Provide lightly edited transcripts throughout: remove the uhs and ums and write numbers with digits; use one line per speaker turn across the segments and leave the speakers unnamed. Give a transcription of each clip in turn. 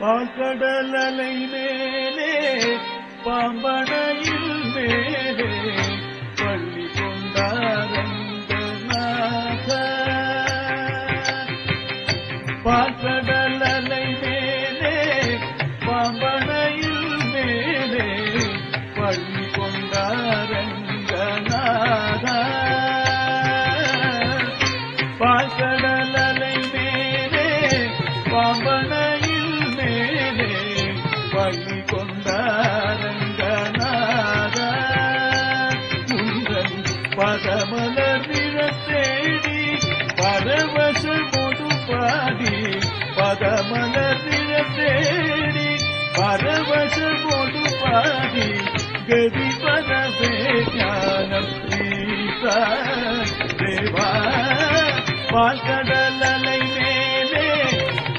பால்கடல் அலை மேலே பாம்பனையில் மேலே பள்ளி கொண்டாரங்கநாத. பால்கடல் அலை மேலே பாம்பனையில் மேலே பள்ளி கொண்டாரங்கநாத. பால்கடல் அலை மேலே பாம்பனையில் மேலே பள்ளி கொண்டாரங்கநாத. உந்தன் பதமலர் நிறத்தேடி பரவசமொடு பாடி, பதமலர் நிறத்தேடி பரவசமொடு பாடி, கதி பரவே ஞானம் ஈசா தேவா. பால்கடல் அலை மேலே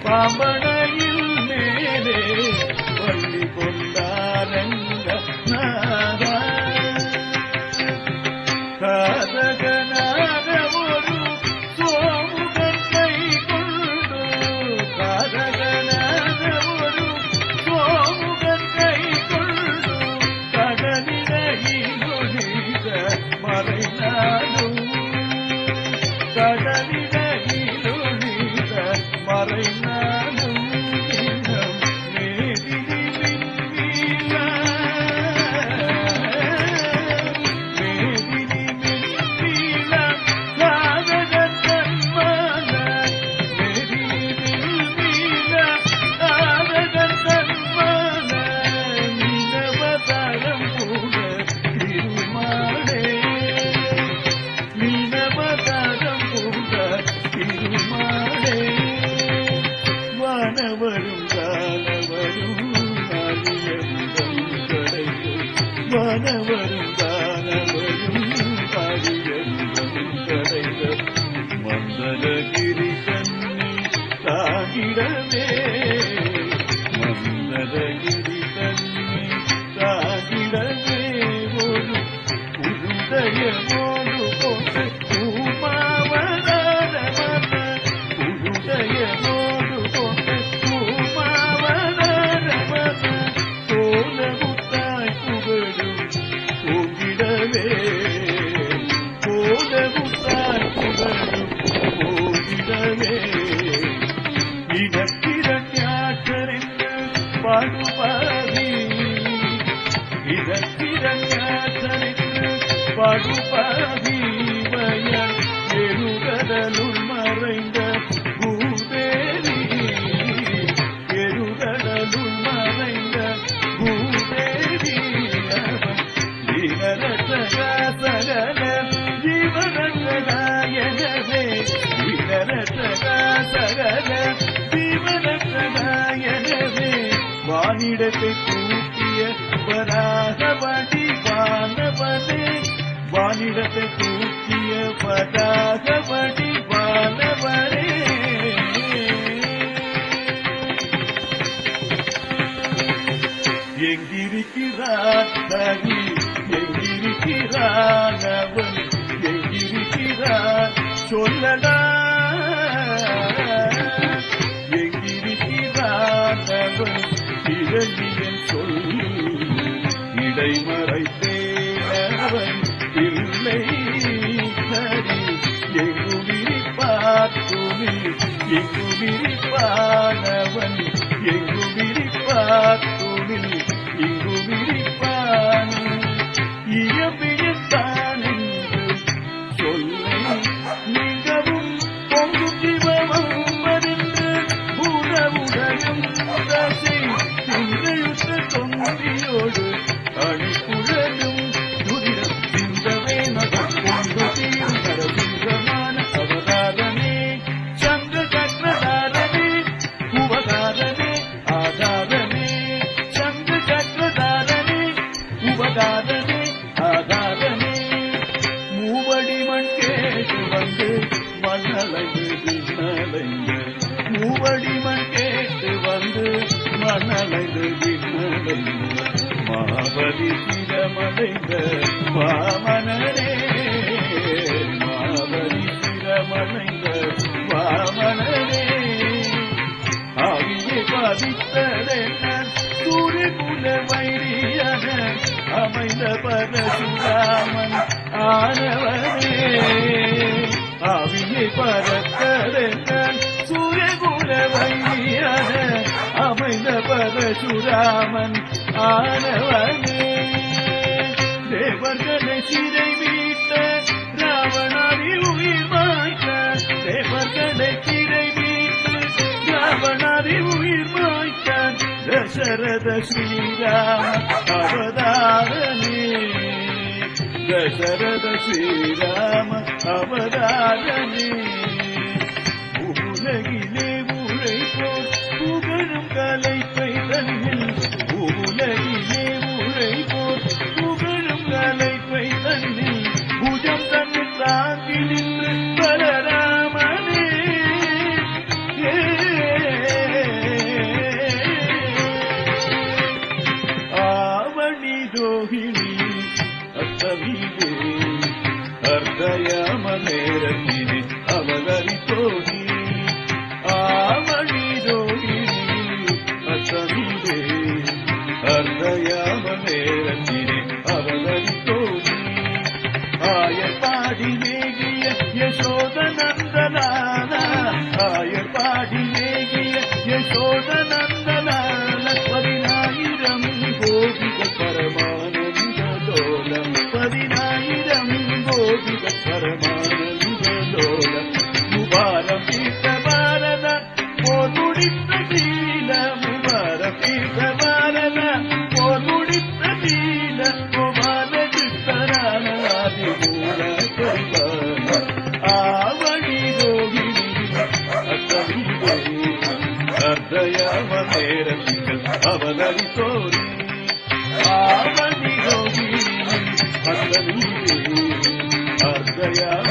பாம்பனையில் மேலே பள்ளி கொண்டாரங்கநாத. காதகனாக ஒரு சோமுகன் கை கொண்டு, காதகனாக ஒரு சோமுகன் கை கொண்டு, கடலிடையில் ஒழித மறைநாடும், கடலிடையில் ஒழித மறைநாடும். வானவரும் தானவரும் காரியரும் கடைந்த மந்தரகிரி கண்ணி தாகிடவே, மந்தரகிரி கண்ணி தாகிடவே ஒரு உருதயமோடு போட்ட பூமாவதான மன, உருதயமோடு போட்ட பூமாவதான மன, கோலமுத்தாய் புகழும் போகிடவே, கோலமுத்தாய் புகழும் போகிடவே. இதற்கிரண்யாற்றரென்று பாடுபாதி, இதற்கிரண்யாற்றரென்று பாடுபாதி, வயல் எருகடலுள் மறைந்த பூதேவி, எருகடலுள் மறைந்த பூதேவி. அவன் வீரரசகல ஜீவரசகாயனவே, வீரரசகல ஜீவரசகாயனவே. வானிடத்தை தூக்கிய வராகவடி வானவனே, வானிடத்தை தூக்கிய வராகவடி வானவனே. எங்கிருக்கிறான் தனி, எங்கிருக்கிறான் அவன், எங்கிருக்கிறான் சொல்லடா, எங்கிருக்கிறான் அவன் இரண்டியன் சொல்லு இடைமறைத்தேன் அவன் இல்லை சரி. எங்குவிரிப்பார் துணி, எங்குவிரிப்பானவன், எங்குவிரிப்பார் துணி, இங்குவிரிப்பான். இயம்பியத்தான் என்று சொல்லை மிகவும் பொங்கும் ஜீவமும் மறிந்து உணவுடையும் தசை சிந்தையுற்ற தொந்தியோடு அணிக்குழலும் துரிடம் சிந்தவே மகம் கொண்டு தீரும் கரசிங்கமான அவதாரனே, சந்திர சக்கரதாரனே, உபகாரனே, ஆதாரனே, சந்திர சக்கரதாரனே, உபகாரனே, ஆதாரனே. மூவடி மண் கேட்டு வந்து மணலைந்து விண்ணலைந்த, மூவடி மண் கேட்டு வந்து மணலைந்து விண்ணலைந்த, மாபலி சிரமடைந்த வாமனனே, மாபலி சிரமடைந்த வாமனனே. ஆவியே தவித்ததென்ன சூரியகுல வைரியன அமைந்த பரசுராமன் ஆனவனே அவியை பறத்ததென்ன சூரியகுல வைரியன அமைந்த பரசுராமன் ஆனவனே தேவர்களை சிறை மீட்ட ராவணாதி உயிர் மாய்க்க தேவர்களை சிறை மீட்டு ராவணாதி உயிர் மாய்க்க தசரத ஸ்ரீராம அவதாரனே தசரத ஸ்ரீராம அவதாரனே உலகிலே உழைப்போர் புகழும் கலைப்பை தன்னில் உலகிலே உழைப்போர் புகழும் கலைப்பை தன்னில் புஜம் தன்னில் தாங்கி நின்று பலராமனே ஆவணி ரோஹிணி அத்தமீதே அர்த்தயாம நேரத்தினே அவதரித்தோடி ஆவணி ரோஹிணி அத்தமீதே அர்த்தயாம நேரத்தினே அவதரித்தோடி ஆயப்பாடி மேகிய யசோதநந்தனான ஆயப்பாடி மேகிய யசோதநந்தனான 10,000 கோபிகள் பரமானந்த லோலம் 10,000 கோபிகள் பரமானந்த லோலம் முபாரம் தீர்த்த பாரத போர் முடித்த சீல முபாரம் தீர்த்த பாரத போர் முடித்த சீல கோபால கிருஷ்ணரான ஆதிமூல கரிபான ஆவணி ரோகிணி அத்தமீதே அர்த்தயாம நேரத்திகள் அவதரித்தோரி ஆவணி ரோகிணி அத்தமீதே அர்த்தயாம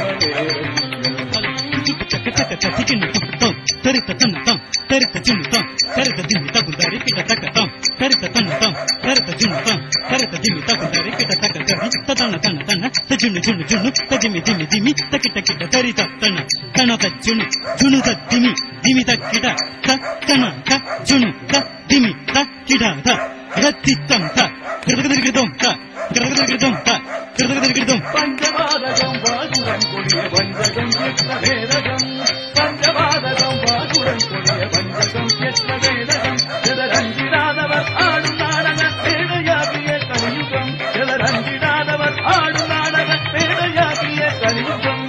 பஞ்சபாதகம் பாகுடன் கொடிய பஞ்சகம் எத்த வேதகம் பஞ்சபாதகம் பாகுடன் கொடிய பஞ்சகம் எத்த வேதகம் எதரஞ்சிடாதவர் ஆடும் நாடக பேடையாகிய கலியுகம் எதரஞ்சிடாதவர் ஆடும் நாடக பேடையாகிய கலியுகம்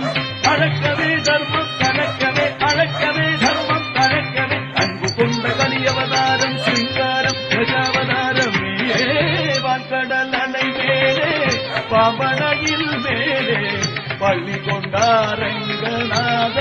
அழக்கவே தர்மம் கலக்கவே அழக்கவே தர்மம் கலக்கவே அன்பு கொண்ட கலியவதாரம் சிங்காரம் பிரஜாவதாரம் வான்கடல் அலை மேலே பாம்பனையில் மேலே பள்ளி கொண்டாரங்கநாத